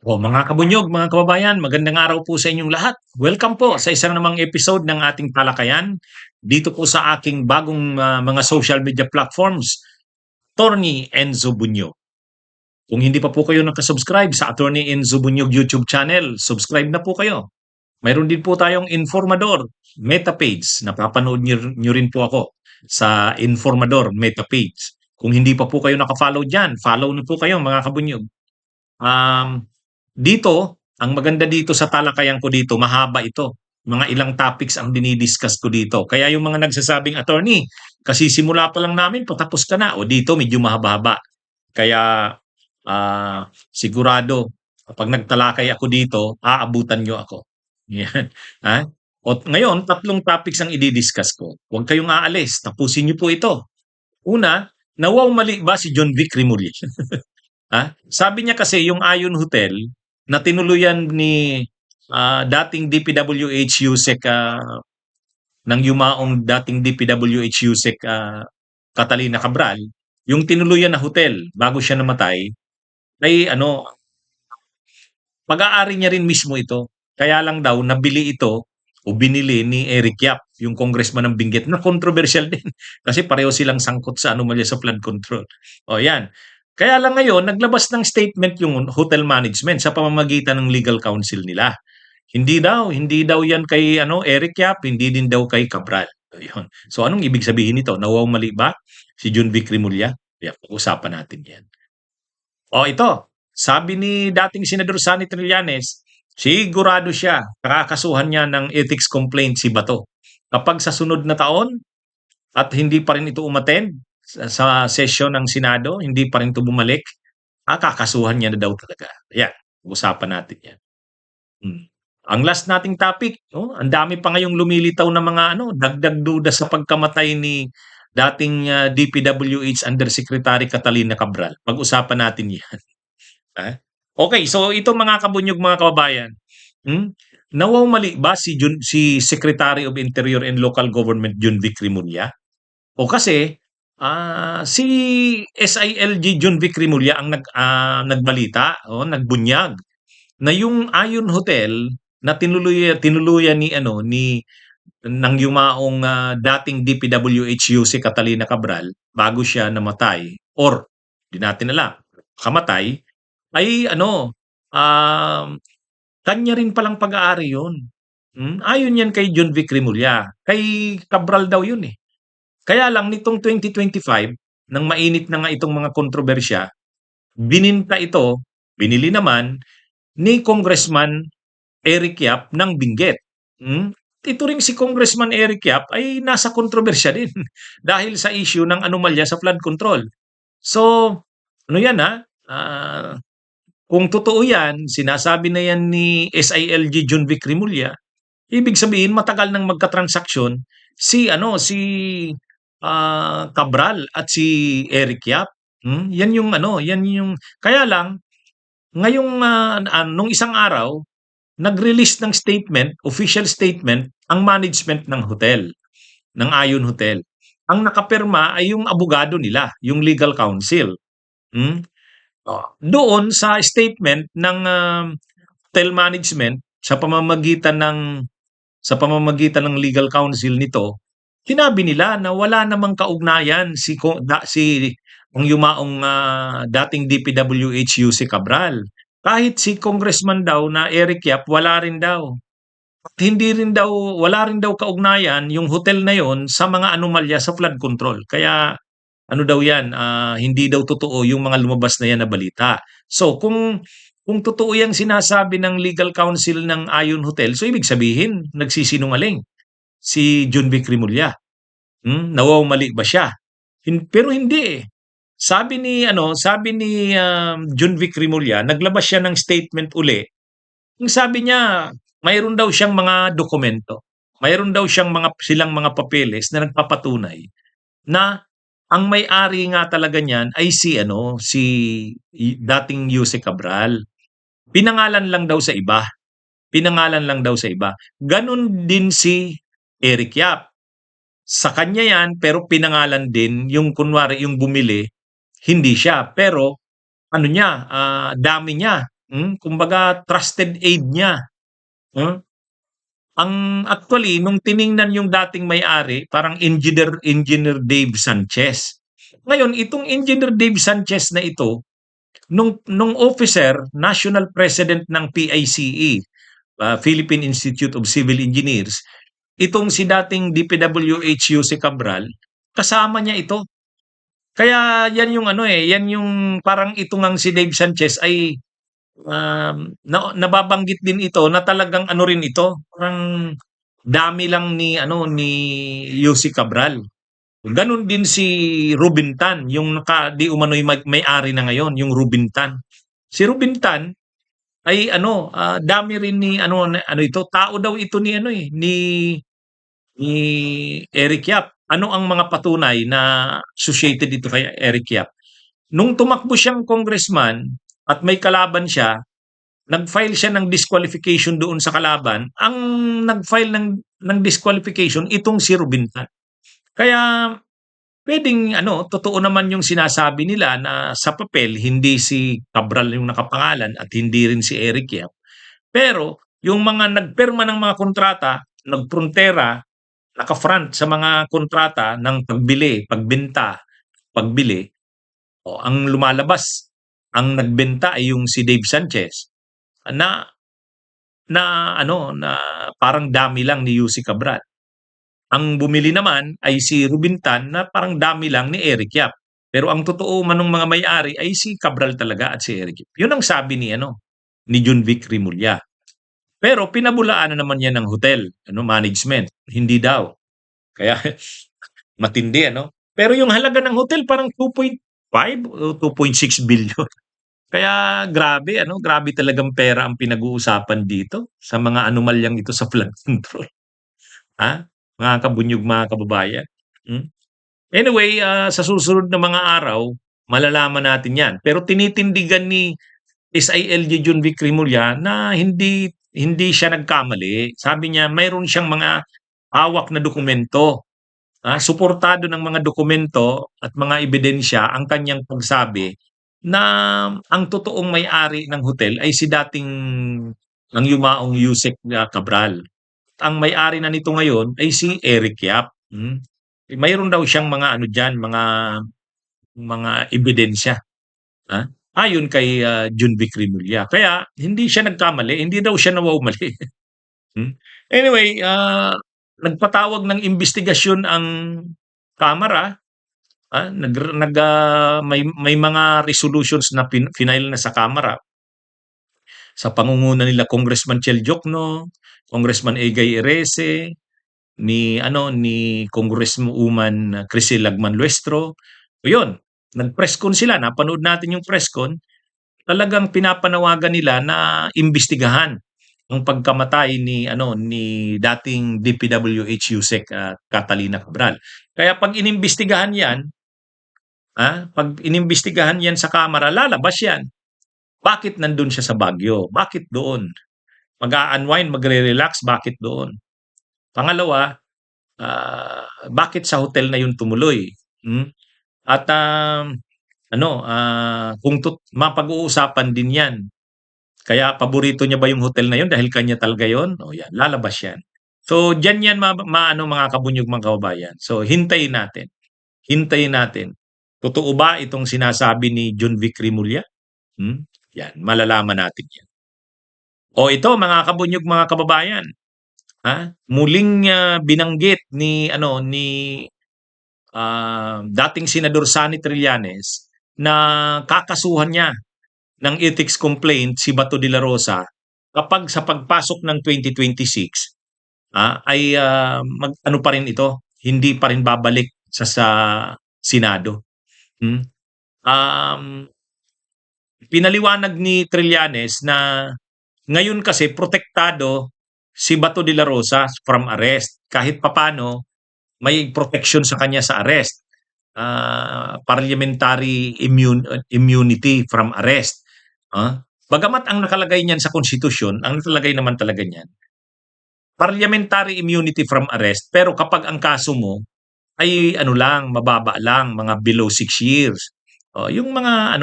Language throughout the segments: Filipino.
O mga kabunyog, mga kababayan, magandang araw po sa inyong lahat. Welcome po sa isang namang episode ng ating talakayan dito po sa aking bagong mga social media platforms, Attorney Enzo Bunyog. Kung hindi pa po kayo nakasubscribe sa Attorney Enzo Bunyog YouTube channel, subscribe na po kayo. Mayroon din po tayong Informador Meta page. Napapanood nyo rin po ako sa Informador Meta page. Kung hindi pa po kayo nakafollow dyan, follow na po kayo mga kabunyog. Dito, ang maganda dito sa talakayan ko dito, mahaba ito. Mga ilang topics ang dinidiscuss ko dito. Kaya yung mga nagsasabing, attorney, kasi simula pa lang namin, patapos ka na. O dito, medyo mahaba-haba. Kaya sigurado, kapag nagtalakay ako dito, aabutan nyo ako. Yan. Ha? O ngayon, tatlong topics ang i-discuss ko. Huwag kayong aalis. Tapusin nyo po ito. Una, nawaw mali ba si John Vic Rimulya? Sabi niya kasi yung Ayon Hotel na tinuluyan ni dating DPWH Yusek ng yumaong dating DPWH Yusek Catalina Cabral, yung tinuluyan na hotel bago siya namatay ay ano, pag-aari niya rin mismo ito. Kaya lang daw nabili ito o binili ni Eric Yap, yung congressman ng Benguet, na controversial din kasi pareho silang sangkot sa anomalya sa flood control. O yan. Kaya lang ngayon, naglabas ng statement yung hotel management sa pamamagitan ng legal counsel nila. Hindi daw yan kay Eric Yap, hindi din daw kay Cabral. Yun. So anong ibig sabihin nito? Nawaw mali ba si John Vic Rimulya? Yeah, pag-usapan natin yan. O ito, sabi ni dating Senador Sonny Trillanes, sigurado siya, kakasuhan niya ng ethics complaint si Bato. Kapag sa sunod na taon at hindi pa rin ito umattend sa session ng Senado, hindi pa rin ito bumalik, kakasuhan niya na daw talaga. Yan, usapan natin yan. Ang last nating topic, ang dami pa ngayong lumilitaw na mga dagdag duda sa pagkamatay ni dating DPWH Undersecretary Catalina Cabral. Pag-usapan natin 'yan. Okay, so ito mga kabunyog, mga kababayan. Nawaw mali ba si Secretary of Interior and Local Government John Vic Rimulya? O kasi si SILG John Vic Rimulya ang nagbalita, nagbunyag na yung Ayon Hotel na tinuluyan ni ng yumaong dating DPWH si Catalina Cabral bago siya namatay, or di natin alam, kamatay, ay kanya rin palang pag-aari yun. Ayon yan kay John Vic Rimulya. Kay Cabral daw yun eh. Kaya lang nitong 2025, nang mainit na nga itong mga kontrobersya, binili naman ni Congressman Eric Yap ng Benguet. Ito ring si Congressman Eric Yap ay nasa kontrobersya din dahil sa issue ng anomalya sa flood control. So, ano yan kung totoo yan, sinasabi na yan ni SILG John Vic Rimulya, ibig sabihin matagal nang magka-transaksyon si Cabral at si Eric Yap. Yan yung kaya lang ngayong nung isang araw nag-release ng statement, official statement ang management ng hotel, ng Ayon Hotel. Ang nakapirma ay yung abogado nila, yung legal counsel. Doon sa statement ng hotel management sa pamamagitan ng legal counsel nito, sinabi nila na wala namang kaugnayan si ang yumaong dating DPWH si Cabral. Kahit si congressman daw na Eric Yap, wala rin daw. At wala rin daw kaugnayan yung hotel na yon sa mga anomalya sa flood control. Kaya ano daw yan, hindi daw totoo yung mga lumabas na yan na balita. So kung totoo yung sinasabi ng legal counsel ng Ayon Hotel, so ibig sabihin, nagsisinungaling si John Vic Rimulya. Nawaw mali ba siya? Pero hindi eh. Sabi ni John Vic Rimulya, naglabas siya ng statement uli. Yung sabi niya, mayroon daw siyang mga dokumento. Mayroon daw silang mga papeles na nagpapatunay na ang may-ari nga talaga niyan ay si dating Jose Cabral. Pinangalan lang daw sa iba. Pinangalan lang daw sa iba. Ganon din si Eric Yap. Sa kanya yan, pero pinangalan din yung kunwari yung bumili, hindi siya. Pero dami niya Kumbaga trusted aide niya, hmm. Ang actually nung tiningnan yung dating may-ari parang Engineer Dave Sanchez. Ngayon itong Engineer Dave Sanchez na ito, nung officer, national president ng PICE, Philippine Institute of Civil Engineers, itong si dating DPWH Jose Cabral, kasama niya ito. Kaya yan yung ano eh, yan yung parang ito ngang si Dave Sanchez ay nababanggit din ito na talagang ano rin ito, parang dami lang ni ano ni Yossi Cabral. Ganon din si Ruben Tan, yung di umano'y may-ari na ngayon, yung Ruben Tan. Si Ruben Tan ay ano, dami rin ni ano ito, tao daw ito ni ano eh, ni Eric Yap. Ano ang mga patunay na associated dito kay Eric Yap? Nung tumakbo siyang congressman at may kalaban siya, nag-file siya ng disqualification doon sa kalaban. Ang nag-file ng disqualification itong si Ruben Tan. Kaya pwedeng ano, totoo naman yung sinasabi nila na sa papel hindi si Cabral yung nakapangalan at hindi rin si Eric Yap. Pero yung mga nagpirma ng mga kontrata, nagprontera, naka-front sa mga kontrata ng pagbili, pagbenta, pagbili, ang lumalabas, ang nagbenta ay yung si Dave Sanchez na na ano na parang dami lang ni Yussi Cabral. Ang bumili naman ay si Ruben Tan na parang dami lang ni Eric Yap. Pero ang totoo man ng mga may-ari ay si Cabral talaga at si Eric Yap. Yun ang sabi ni ano ni John Vic Rimulya. Pero pinabulaan na naman niya ng hotel, management. Hindi daw. Kaya matindi ano. Pero yung halaga ng hotel parang 2.5 o 2.6 billion. Kaya grabe ano, grabe talagang pera ang pinag-uusapan dito sa mga anomalyang ito sa flood control. Ha? Mga kabunyog, mga kababayan. Hmm? Anyway, sa susunod na mga araw, malalaman natin 'yan. Pero tinitindigan ni SILG John Vic Rimulya na hindi siya nagkamali. Sabi niya mayroon siyang mga hawak na dokumento. Suportado ng mga dokumento at mga ebidensya ang kanyang pagsabi na ang totoong may-ari ng hotel ay si dating ang yumaong Yusek Cabral. Ang may-ari na nito ngayon ay si Eric Yap. Mayroon daw siyang mga ano diyan, mga ebidensya, ha? Ayon kay John Vic Rimulya. Kaya hindi siya nagkamali, hindi daw siya nawawmali. Anyway, nagpatawag ng imbestigasyon ang Kamara. May mga resolutions na final na sa Kamara sa pangunguna nila Congressman Chel Jokno, Congressman Egay Erese, ni Congresswoman Crisel Lagman Luestro. O yun, nag-press con sila, napanood natin yung press con, talagang pinapanawagan nila na imbestigahan ang pagkamatay ni dating DPWH Yusek Catalina Cabral. Kaya pag inimbestigahan 'yan, pag inimbestigahan 'yan sa Kamara, lalabas 'yan. Bakit nandun siya sa Baguio? Bakit doon? Mag-a-unwind, magre-relax, bakit doon? Pangalawa, bakit sa hotel na yun tumuloy? At kung mapag-uusapan din 'yan. Kaya paborito niya ba yung hotel na yun dahil kanya talaga yun? O yan, lalabas yan. So diyan yan maano mga kabunyog, mga kababayan. So hintayin natin. Hintayin natin. Totoo ba itong sinasabi ni John Vic Rimulya? Yan, malalaman natin yan. O ito mga kabunyog, mga kababayan. Muling binanggit ni dating Senador Sonny Trillanes na kakasuhan niya ng ethics complaint si Bato de la Rosa kapag sa pagpasok ng 2026 ay ano pa rin ito, hindi pa rin babalik sa Senado. Pinaliwanag ni Trillanes na ngayon kasi protektado si Bato de la Rosa from arrest. Kahit papano may protection sa kanya sa arrest. Parliamentary immunity from arrest. Bagamat ang nakalagay niyan sa konstitusyon, ang nakalagay naman talaga niyan, parliamentary immunity from arrest, pero kapag ang kaso mo ay mababa lang, mga below 6 years. Yung mga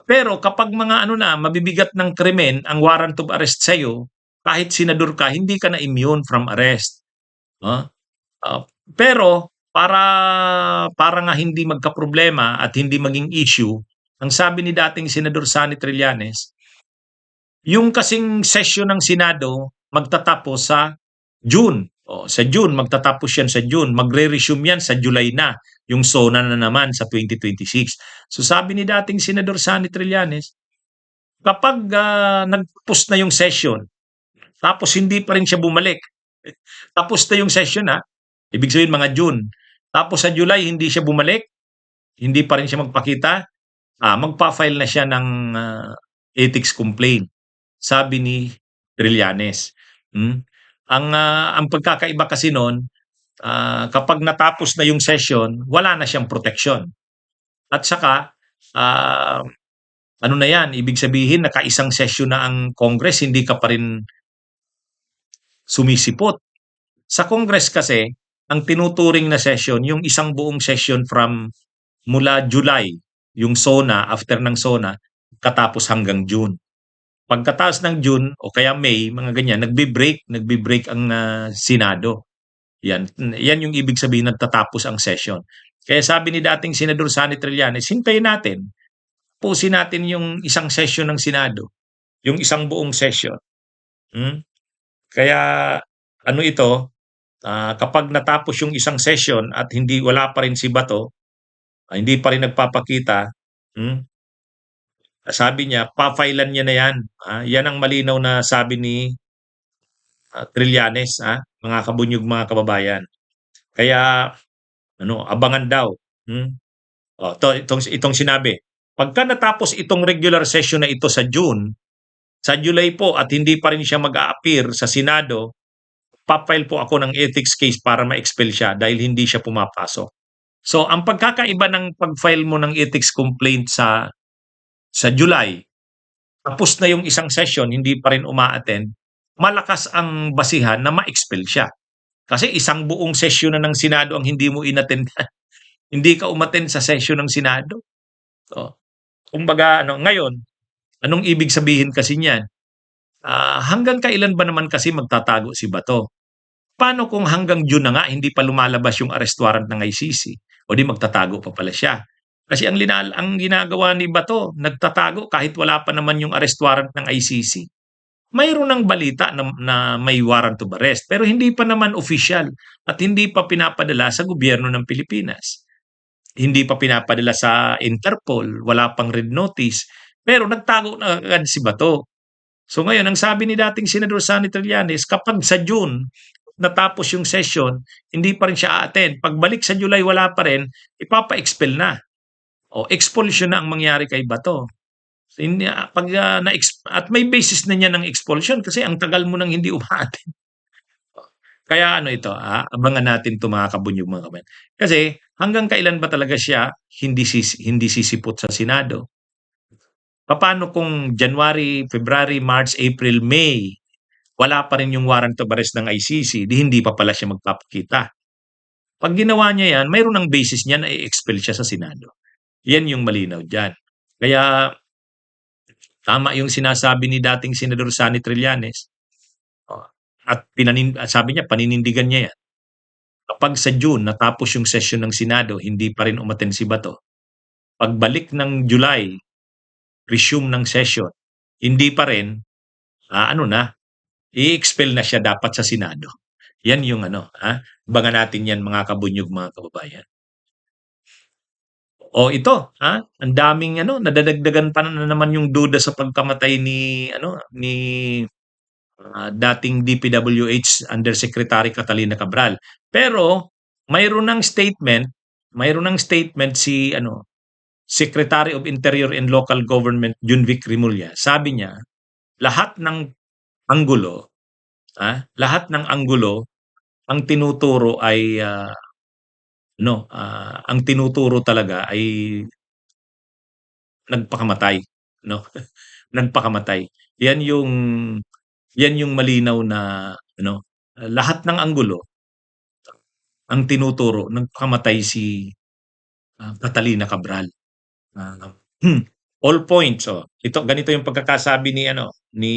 Pero kapag mga ano na, mabibigat ng krimen ang warrant of arrest sa'yo, kahit senador ka, hindi ka na immune from arrest. No? Pero para nga hindi magkaproblema at hindi maging issue, ang sabi ni dating Senador Sonny Trillanes, yung kasing session ng Senado magtatapos sa June. O, sa June, magtatapos yan sa June. Magre-resume yan sa July na. Yung SONA na naman sa 2026. So sabi ni dating Senador Sonny Trillanes, kapag nagtapos na yung session, tapos hindi pa rin siya bumalik, tapos na yung session ha, ibig sabihin mga June, tapos sa July hindi siya bumalik, hindi pa rin siya magpakita, magpa-file na siya ng ethics complaint, sabi ni Trillanes. Hmm? Ang pagkakaiba kasi noon, kapag natapos na yung session, wala na siyang protection. At saka, ah, ano na yan, ibig sabihin nakaisang session na ang Congress, hindi ka pa rin sumisipot. Sa Congress kasi, ang tinuturing na session, yung isang buong session from mula July, yung SONA, after ng SONA, katapos hanggang June. Pagkatapos ng June o kaya May, mga ganyan, nagbe-break ang Senado. Yan yung ibig sabihin nagtatapos ang session. Kaya sabi ni dating Senador Sonny Trillanes, hintayin natin, pusin natin yung isang session ng Senado, yung isang buong session. Hmm? Kaya ano ito, kapag natapos yung isang session at hindi wala pa rin si Bato, hindi pa rin nagpapakita, hmm, sabi niya, pa-filean niya na yan. Yan ang malinaw na sabi ni Trillanes, mga kabunyog, mga kababayan. Kaya ano, abangan daw. Hmm? Itong sinabi. Pagka natapos itong regular session na ito sa June, sa July po at hindi pa rin siya mag-a-appear sa Senado, papile po ako ng ethics case para ma-expel siya dahil hindi siya pumapasok. So, ang pagkakaiba ng pag-file mo ng ethics complaint sa July, tapos na yung isang session, hindi pa rin uma-attend, malakas ang basihan na ma-expel siya. Kasi isang buong session na ng Senado ang hindi mo inattend. Hindi ka umattend sa session ng Senado. So, kumbaga, ngayon, anong ibig sabihin kasi niyan? Hanggang kailan ba naman kasi magtatago si Bato? Paano kung hanggang June na nga hindi pa lumalabas yung arrest warrant ng ICC? O di magtatago pa pala siya. Kasi ang ginagawa ni Bato, nagtatago kahit wala pa naman yung arrest warrant ng ICC. Mayroon ng balita na may warrant of arrest pero hindi pa naman official at hindi pa pinapadala sa gobyerno ng Pilipinas. Hindi pa pinapadala sa Interpol, wala pang red notice, pero nagtago na agad si Bato. So ngayon, ang sabi ni dating Senador Sonny Trillanes, kapag sa June natapos yung session, hindi pa rin siya a-attend. Pagbalik sa July, wala pa rin, ipapa-expel na. O expulsion na ang mangyari kay Bato. At may basis na niya ng expulsion kasi ang tagal mo nang hindi uma-attend. Kaya ano ito, abangan natin 'to mga kabunyog, mga kabayan. Kasi hanggang kailan ba talaga siya hindi sisipot sa Senado? Papaano kung January, February, March, April, May, wala pa rin yung warrant of arrest ng ICC, di hindi pa pala siya magpapakita. Pag ginawa niya yan, mayroon ng basis niya na i-expel siya sa Senado. Yan yung malinaw diyan. Kaya tama yung sinasabi ni dating Senador Sonny Trillanes, oh, at sabi niya paninindigan niya yan. Kapag sa June natapos yung session ng Senado, hindi pa rin umattend si Bato. Pagbalik ng July, resume ng session, hindi pa rin, ano na, i-expel na siya dapat sa Senado. Yan yung abangan natin yan mga kabunyog, mga kababayan. O ito, ang daming nadadagdagan pa na naman yung duda sa pagkamatay ni dating DPWH Undersecretary Catalina Cabral. Pero mayroon ng statement si Secretary of Interior and Local Government Junvic Rimulya. Sabi niya, lahat ng anggulo, lahat ng anggulo ang tinuturo ay ang tinuturo talaga ay nagpakamatay, no? Nagpakamatay. Yan yung malinaw na lahat ng anggulo ang tinuturo nagpakamatay si Catalina Cabral. All points, oh. Ito ganito yung pagkakasabi ni ano, ni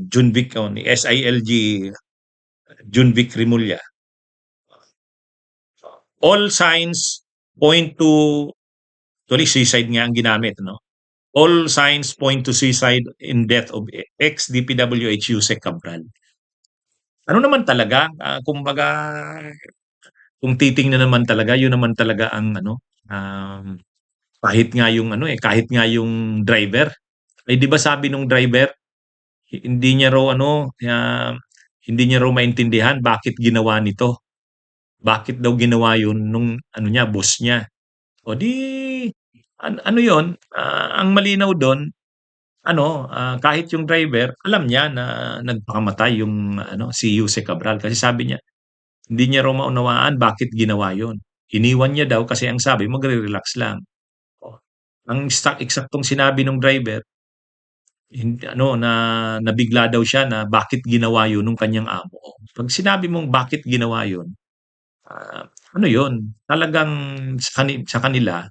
Junvic o ni SILG Junvic Rimulya. All signs point to actually suicide nga ang ginamit, no? All signs point to suicide in death of ex-DPWH Yusek Cabral. Ano naman talaga, kumbaga kung titingnan naman talaga, yun naman talaga ang ano, kahit nga yung ano eh, kahit nga yung driver. Eh di ba sabi nung driver, hindi niya raw ano, hindi niya raw maintindihan bakit ginawa nito. Bakit daw ginawa yun nung ano niya, boss niya. O di, ano yun, ang malinaw doon, ano, kahit yung driver, alam niya na nagpakamatay yung ano, si Jose Cabral. Kasi sabi niya, hindi niya raw maunawaan bakit ginawa yun. Iniwan niya daw kasi ang sabi, magre-relax lang. O, ang eksaktong sinabi ng driver, ano, na nabigla daw siya na bakit ginawa yun nung kanyang amo. Pag sinabi mong bakit ginawa yun, ano yun, talagang sa kanila,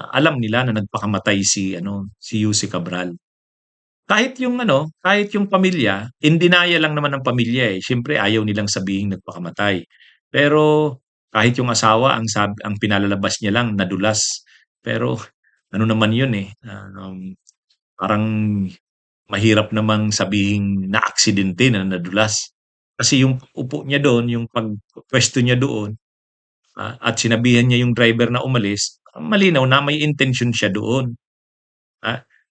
alam nila na nagpakamatay si ano, si Yuse Cabral. Kahit yung pamilya, in denial lang naman ng pamilya, eh. Siyempre ayaw nilang sabihing nagpakamatay. Pero kahit yung asawa ang pinalalabas niya lang nadulas. Pero ano naman yun, eh, parang mahirap namang sabihing naaksidente na nadulas. Kasi yung upo niya doon, yung pagpuwesto niya doon, at sinabihan niya yung driver na umalis, malinaw na may intensyon siya doon.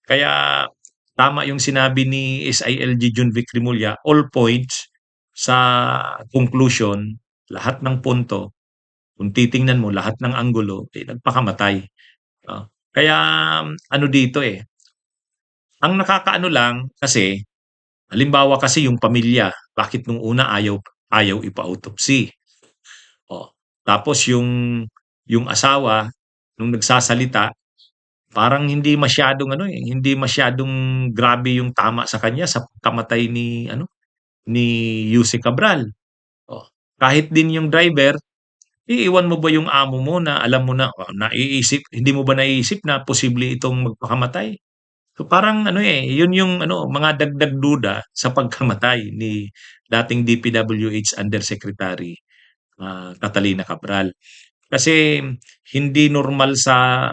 Kaya tama yung sinabi ni SILG Junvic Rimulya, all points sa conclusion, lahat ng punto, kung titingnan mo lahat ng anggulo, eh, nagpakamatay. Kaya ano dito eh, ang nakakaano lang kasi, halimbawa kasi yung pamilya, bakit nung una ayaw ayaw ipa-autopsy? Oh, tapos yung asawa nung nagsasalita, parang hindi masyadong ano, eh, hindi masyadong grabe yung tama sa kanya sa pagkamatay ni ano, ni Yuse Cabral. Oh, kahit din yung driver, iiwan mo ba yung amo mo na alam mo na hindi mo ba naiisip na posible itong magpakamatay? So parang ano, eh, yun yung ano, mga dagdag duda sa pagkamatay ni dating DPWH Undersecretary, Catalina Cabral. Kasi hindi normal sa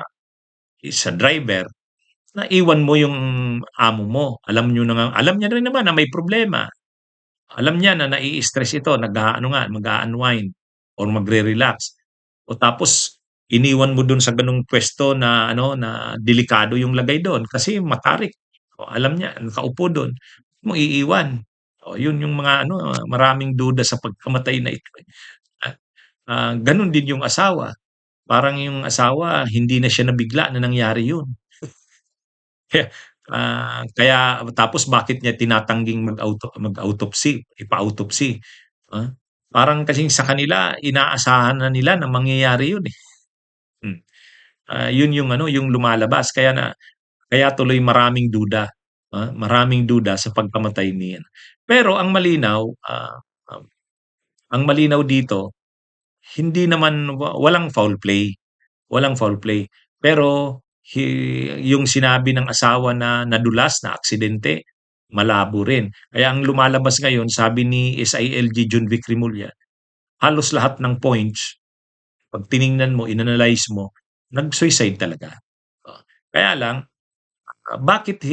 driver na iwan mo yung amo mo. Alam niya rin naman na may problema. Alam niya na nai-stress ito, nag-aano nga, mag-a-unwind or magre-relax. O tapos iniwan mo dun sa ganung pwesto na ano, na delikado yung lagay doon kasi matarik. O alam niya, nakaupo dun, mo iiwan. O yun yung mga ano, maraming duda sa pagkamatay na ito. Ah, ganun din yung asawa. Parang yung asawa, hindi na siya nabigla na nangyari yun. Kaya tapos bakit niya tinatangking mag-autopsy, ipa-autopsy, ah? Parang kasing sa kanila inaasahan na nila na mangyayari yun, eh. Hmm, yun yung ano, yung lumalabas kaya tuloy maraming duda sa pagkamatay ni ano. Pero um, ang malinaw dito hindi naman walang foul play. Pero yung sinabi ng asawa na nadulas, na aksidente, malabo rin. Kaya ang lumalabas ngayon, sabi ni SILG Junvic Rimulya, halos lahat ng points, pag tiningnan mo, inanalyze mo, nag-suicide talaga. Kaya lang, bakit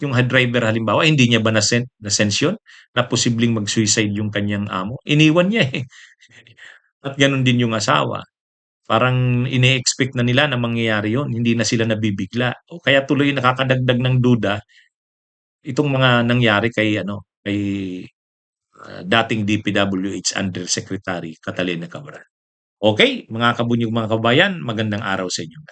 yung driver halimbawa, hindi niya ba na-sense yun na posibleng mag-suicide yung kanyang amo? Iniwan niya eh. At ganun din yung asawa. Parang ine-expect na nila na mangyayari yun, hindi na sila nabibigla. O kaya tuloy nakakadagdag ng duda itong mga nangyari kay ano, kay dating DPWH Undersecretary Catalina Cabral. Okay, mga kabunyog mga kabayan, magandang araw sa inyo.